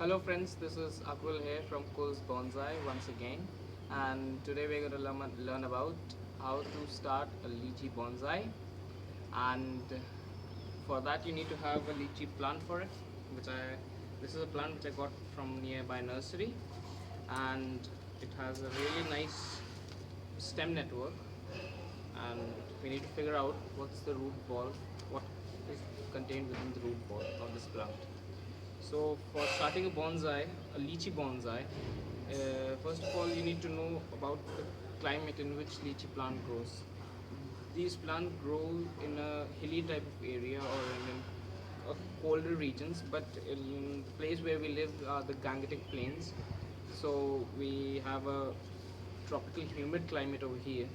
Hello friends, this is Akul here from Kul's Bonsai once again, and today we're going to learn about how to start a lychee bonsai. And for that you need to have a lychee plant for it, which I this is a plant which I got from nearby nursery, and it has a really nice stem network, and we need to figure out what's the root ball, what is contained within the root ball of this plant. So for starting a bonsai, a lychee bonsai, first of all you need to know about the climate in which lychee plant grows. These plants grow in a hilly type of area or in colder regions, but in the place where we live are the Gangetic plains. So we have a tropical humid climate over here.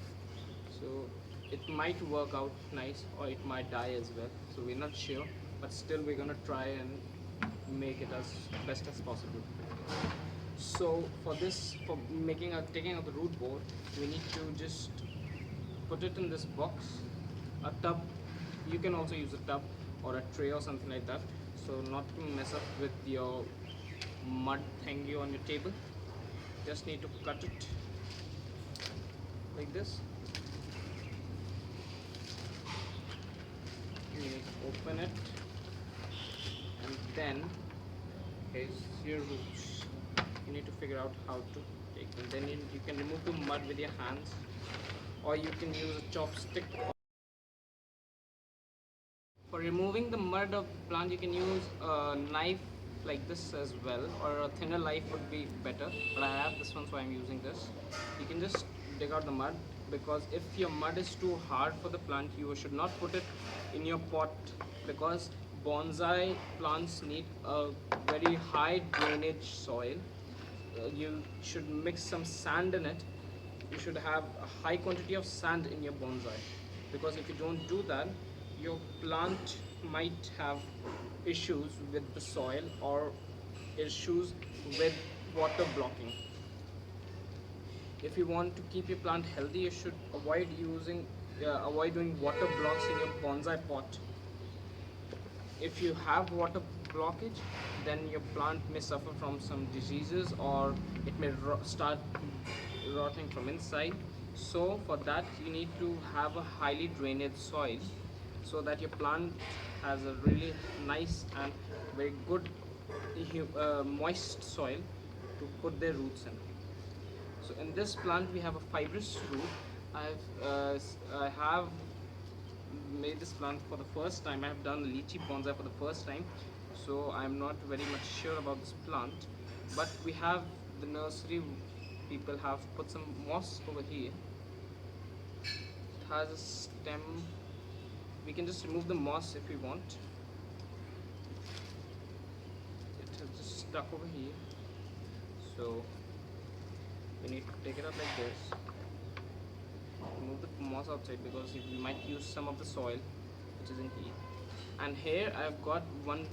So it might work out nice or it might die as well. So we're not sure, but still we're gonna try and make it as best as possible. So for this, for taking out the root ball, we need to just put it in this box, a tub. You can also use a tub or a tray or something like that. So not to mess up with your mud thingy on your table. Just need to cut it like this. You need to open it, and then here's your roots. You need to figure out how to take them. Then you can remove the mud with your hands, or you can use a chopstick. For removing the mud of the plant, you can use a knife like this as well, or a thinner knife would be better. But I have this one, so I'm using this. You can just dig out the mud, because if your mud is too hard for the plant, you should not put it in your pot, because bonsai plants need a very high drainage soil. You should mix some sand in it. You should have a high quantity of sand in your bonsai, because if you don't do that, your plant might have issues with the soil or issues with water blocking. If you want to keep your plant healthy, you should avoid doing water blocks in your bonsai pot. If you have water blockage, then your plant may suffer from some diseases, or it may start rotting from inside. So for that you need to have a highly drained soil, so that your plant has a really nice and very good moist soil to put their roots in. So in this plant we have a fibrous root. I have made this plant for the first time. I have done lychee bonsai for the first time, so I'm not very much sure about this plant. But we have, the nursery people have put some moss over here. It has a stem. We can just remove the moss if we want. It has just stuck over here, so we need to take it out like this. Remove the moss outside, because we might use some of the soil which is in here. And here I've got one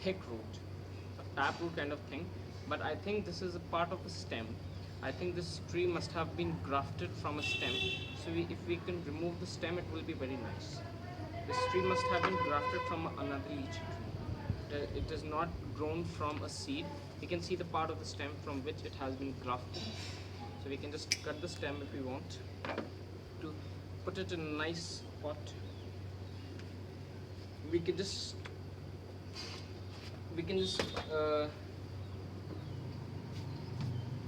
thick root, a tap root kind of thing, but I think this is a part of a stem. I think this tree must have been grafted from a stem, so if we can remove the stem, it will be very nice. This tree must have been grafted from another lychee tree. It is not grown from a seed. You can see the part of the stem from which it has been grafted. So we can just cut the stem if we want to put it in a nice pot. We can just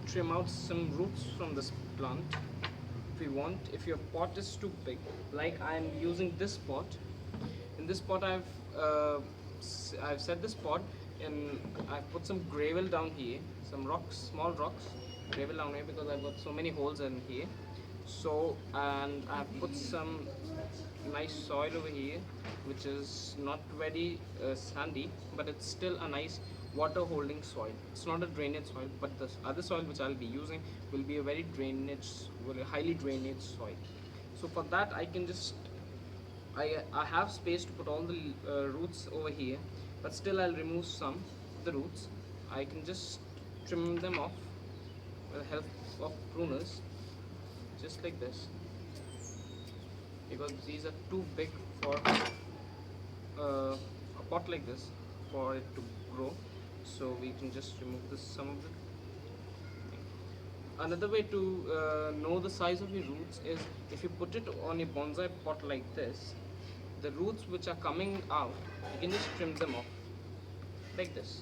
trim out some roots from this plant if we want. If your pot is too big, like I'm using this pot, in this pot I've set this pot, and I've put some gravel down here, some rocks, small rocks, gravel down here, because I've got so many holes in here. So, and I've put some nice soil over here, which is not very sandy, but it's still a nice water holding soil. It's not a drainage soil, but the other soil which I'll be using will be a highly drainage soil. So for that I can just I have space to put all the roots over here, but still I'll remove some of the roots. I can just trim them off with the help of pruners, just like this, because these are too big for a pot like this for it to grow. so we can just remove this some of it. Another way to know the size of your roots is if you put it on a bonsai pot like this, the roots which are coming out, you can just trim them off like this.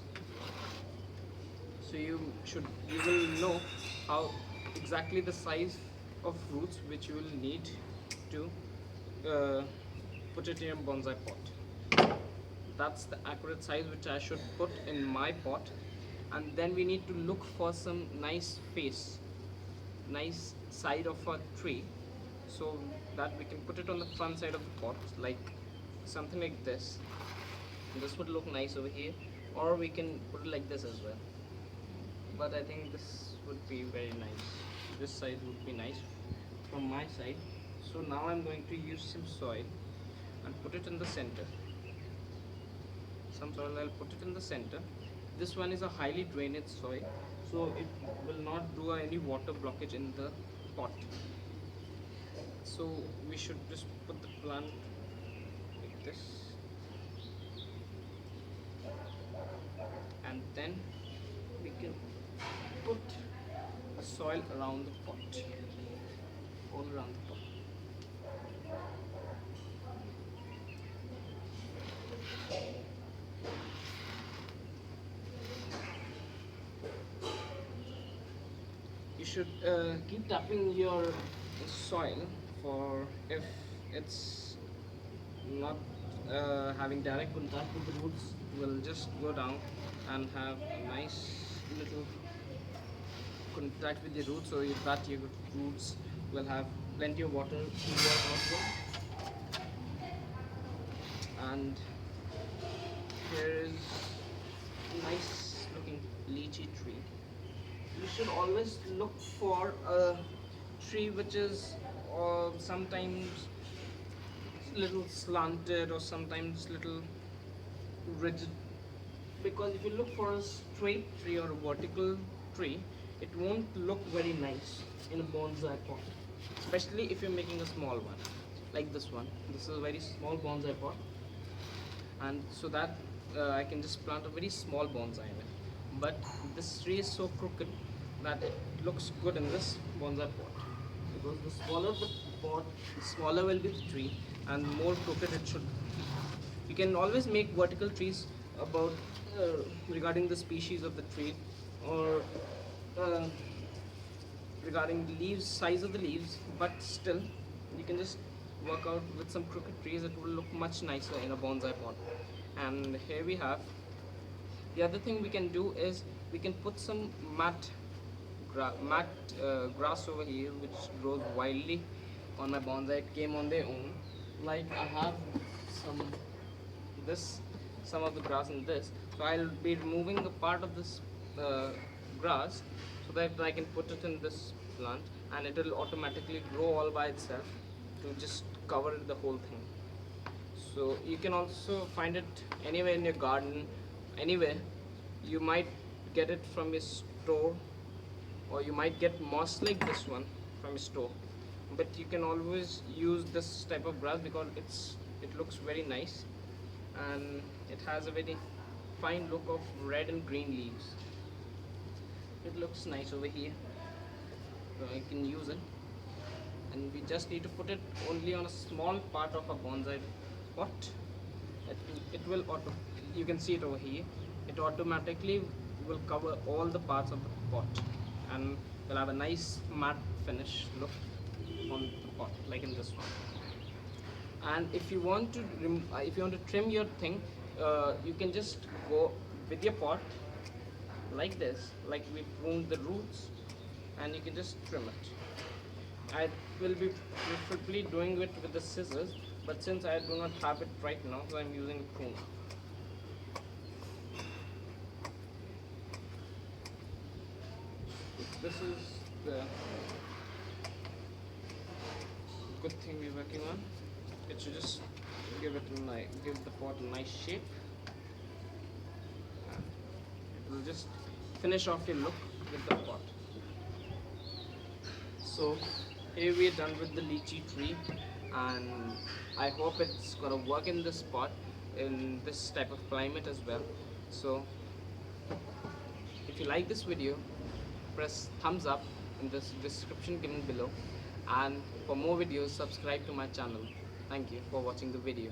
So you will know how exactly the size of roots which you will need to uh, put it in a bonsai pot. That's the accurate size which I should put in my pot. And then we need to look for some nice side of a tree, so that we can put it on the front side of the pot, like something like this. This would look nice over here, or we can put it like this as well, but I think this would be very nice. This side would be nice from my side. So now I'm going to use some soil and put it in the center. Some soil, I'll put it in the center. This one is a highly drainage soil, so it will not do any water blockage in the pot. So we should just put the plant like this, and then we can put a soil around the pot, all around the pot. You should keep tapping your soil, for if it's not having direct contact with the roots, will just go down and have a nice little contact with the roots, so that your roots will have plenty of water in your outlet. And here is a nice looking lychee tree. You should always look for a tree which is sometimes little slanted or sometimes little rigid, because if you look for a straight tree or a vertical tree, it won't look very nice in a bonsai pot, especially if you're making a small one like this one. This is a very small bonsai pot, and so that I can just plant a very small bonsai in it. But this tree is so crooked that it looks good in this bonsai pot, because the smaller the pot, the smaller will be the tree and more crooked it should be. You can always make vertical trees about regarding the species of the tree, or uh, regarding the leaves, size of the leaves, but still you can just work out with some crooked trees. It will look much nicer in a bonsai pot. And here we have the other thing we can do is we can put some grass over here, which grows wildly on my bonsai. It came on their own. Like I have some this some of the grass in this, so I'll be removing a part of this grass, so that I can put it in this plant, and it will automatically grow all by itself to just cover the whole thing. So you can also find it anywhere in your garden, anywhere. You might get it from a store, or you might get moss like this one from a store, but you can always use this type of grass because it looks very nice, and it has a very fine look of red and green leaves. It looks nice over here, so I can use it. And we just need to put it only on a small part of a bonsai pot. It will you can see it over here, it automatically will cover all the parts of the pot, and will have a nice matte finish look on the pot, like in this one. And if you want to trim your thing, you can just go with your pot like this, like we pruned the roots, and you can just trim it. I will be preferably doing it with the scissors, but since I do not have it right now, so I'm using a prune. This is the good thing we're working on. It should just give the pot a nice shape. It will just finish off your look with the pot. So here we are done with the lychee tree, and I hope it's gonna work in this pot in this type of climate as well. So If you like this video, press thumbs up in the description given below, and for more videos subscribe to my channel. Thank you for watching the video.